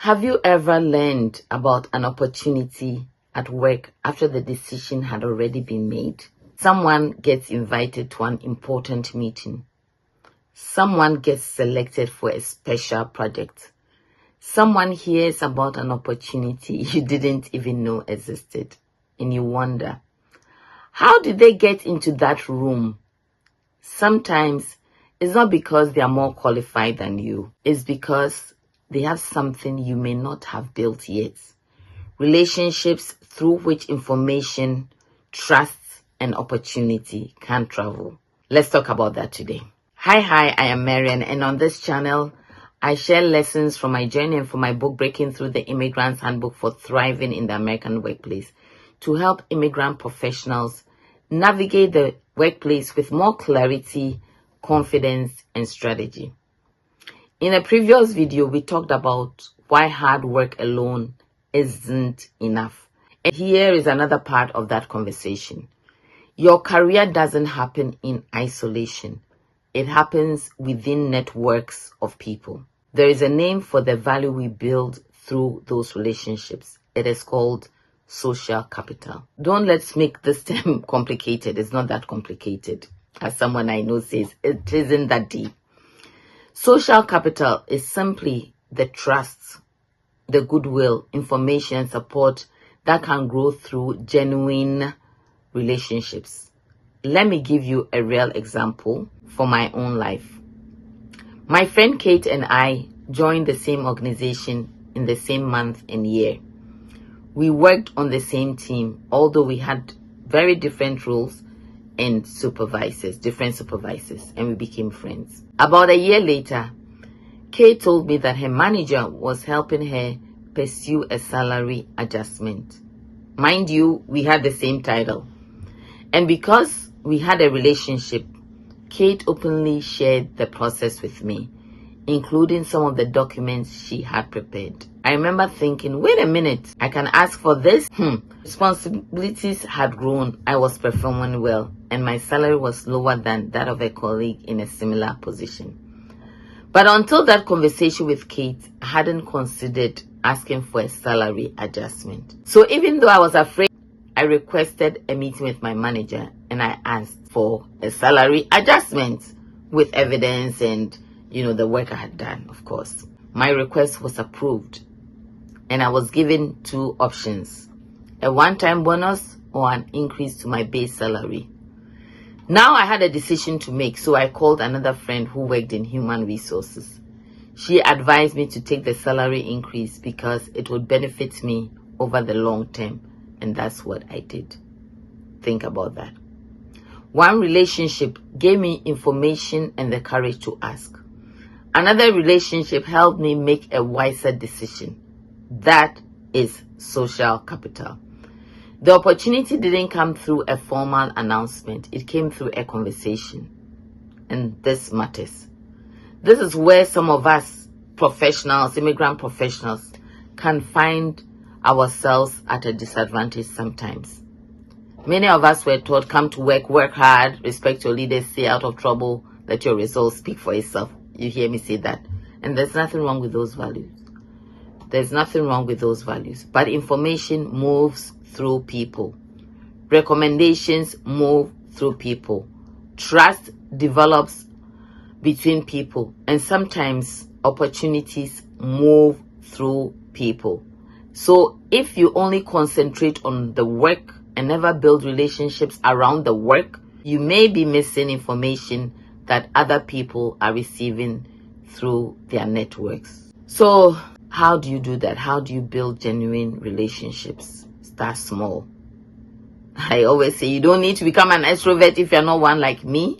Have you ever learned about an opportunity at work after the decision had already been made? Someone gets invited to an important meeting. Someone gets selected for a special project. Someone hears about an opportunity you didn't even know existed, and you wonder, how did they get into that room? Sometimes it's not because they are more qualified than you. It's because they have something you may not have built yet. Relationships through which information, trust, and opportunity can travel. Let's talk about that today. Hi, I am Marian, and on this channel, I share lessons from my journey and from my book, Breaking Through the Immigrant's Handbook for Thriving in the American Workplace, to help immigrant professionals navigate the workplace with more clarity, confidence, and strategy. In a previous video, we talked about why hard work alone isn't enough. And here is another part of that conversation. Your career doesn't happen in isolation. It happens within networks of people. There is a name for the value we build through those relationships. It is called social capital. Don't let's make this term complicated. It's not that complicated. As someone I know says, it isn't that deep. Social capital is simply the trust, the goodwill, information, and support that can grow through genuine relationships. Let me give you a real example for my own life. My friend Kate and I joined the same organization in the same month and year. We worked on the same team, although we had very different roles and different supervisors, and we became friends. About a year later, Kate told me that her manager was helping her pursue a salary adjustment. Mind you, we had the same title. And because we had a relationship, Kate openly shared the process with me, including some of the documents she had prepared. I remember thinking, wait a minute, I can ask for this? Responsibilities had grown, I was performing well, and my salary was lower than that of a colleague in a similar position. But until that conversation with Kate, I hadn't considered asking for a salary adjustment. So even though I was afraid, I requested a meeting with my manager and I asked for a salary adjustment with evidence and, the work I had done, of course. My request was approved and I was given two options, a one-time bonus or an increase to my base salary. Now I had a decision to make, so I called another friend who worked in human resources. She advised me to take the salary increase because it would benefit me over the long term, and that's what I did. Think about that. One relationship gave me information and the courage to ask. Another relationship helped me make a wiser decision. That is social capital. The opportunity didn't come through a formal announcement. It came through a conversation. And this matters. This is where some of us professionals, immigrant professionals, can find ourselves at a disadvantage sometimes. Many of us were taught, come to work hard, respect your leaders, stay out of trouble, let your results speak for itself. You hear me say that. And there's nothing wrong with those values. There's nothing wrong with those values. But information moves through people. Recommendations move through people. Trust develops between people. And sometimes opportunities move through people. So if you only concentrate on the work and never build relationships around the work, you may be missing information that other people are receiving through their networks. So how do you do that? How do you build genuine relationships? Start small. I always say you don't need to become an extrovert if you're not one like me.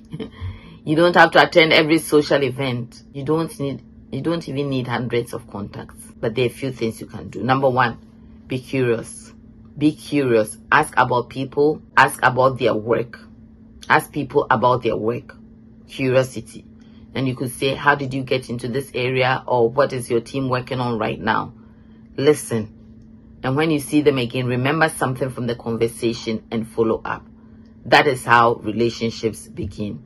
You don't have to attend every social event. You don't even need hundreds of contacts. But there are a few things you can do. Number one, be curious. Be curious. Ask about people. Ask about their work. Ask people about their work. Curiosity. And you could say, how did you get into this area? Or what is your team working on right now? Listen. And when you see them again, remember something from the conversation and follow up. That is how relationships begin.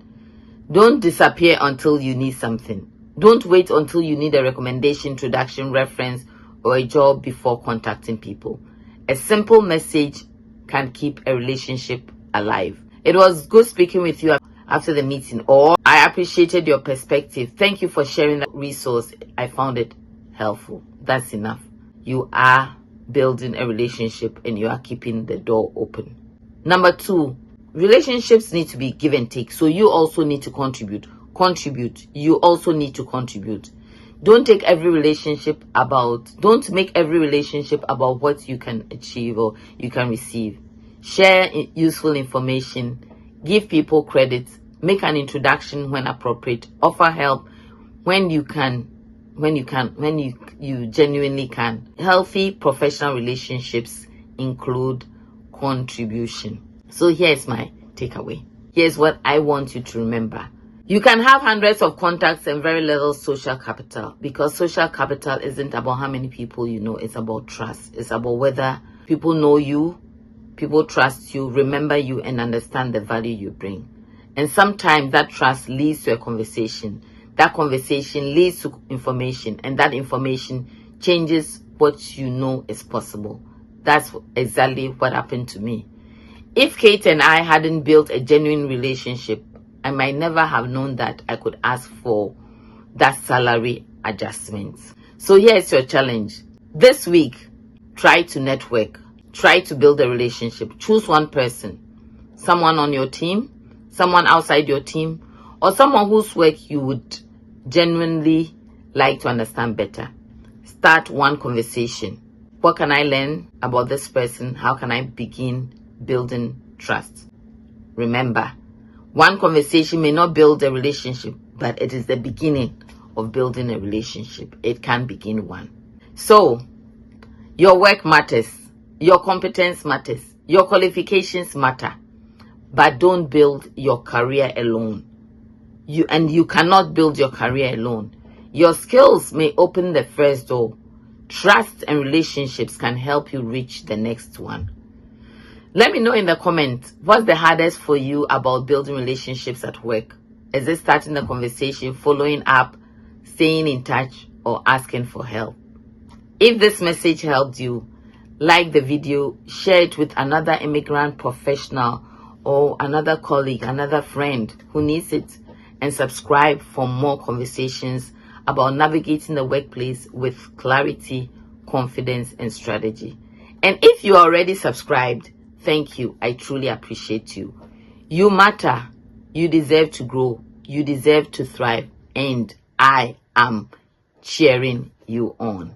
Don't disappear until you need something. Don't wait until you need a recommendation, introduction, reference, or a job before contacting people. A simple message can keep a relationship alive. It was good speaking with you after the meeting, or I appreciated your perspective. Thank you for sharing that resource. I found it helpful. That's enough. You are building a relationship and you are keeping the door open. Number 2, relationships need to be give and take. So you also need to contribute. You also need to contribute. Don't make every relationship about what you can achieve or you can receive. Share useful information, give people credit, make an introduction when appropriate, offer help when you genuinely can. Healthy professional relationships include contribution. So here's my takeaway. Here's what I want you to remember. You can have hundreds of contacts and very little social capital, because social capital isn't about how many people you know. It's about trust. It's about whether people know you, people trust you, remember you, and understand the value you bring. And sometimes that trust leads to a conversation. That conversation leads to information, and that information changes what you know is possible. That's exactly what happened to me. If Kate and I hadn't built a genuine relationship, I might never have known that I could ask for that salary adjustment. So here's your challenge. This week, try to network. Try to build a relationship. Choose one person. Someone on your team, someone outside your team, or someone whose work you would genuinely like to understand better. Start one conversation. What can I learn about this person? How can I begin building trust? Remember, one conversation may not build a relationship, but it is the beginning of building a relationship. It can begin one. So, your work matters. Your competence matters. Your qualifications matter. But don't build your career alone. You cannot build your career alone. Your skills may open the first door. Trust and relationships can help you reach the next one. Let me know in the comments, what's the hardest for you about building relationships at work? Is it starting the conversation, following up, staying in touch, or asking for help? If this message helped you, like the video, share it with another immigrant professional or another colleague, another friend who needs it, and subscribe for more conversations about navigating the workplace with clarity, confidence, and strategy. And if you are already subscribed, thank you. I truly appreciate you. You matter. You deserve to grow. You deserve to thrive. And I am cheering you on.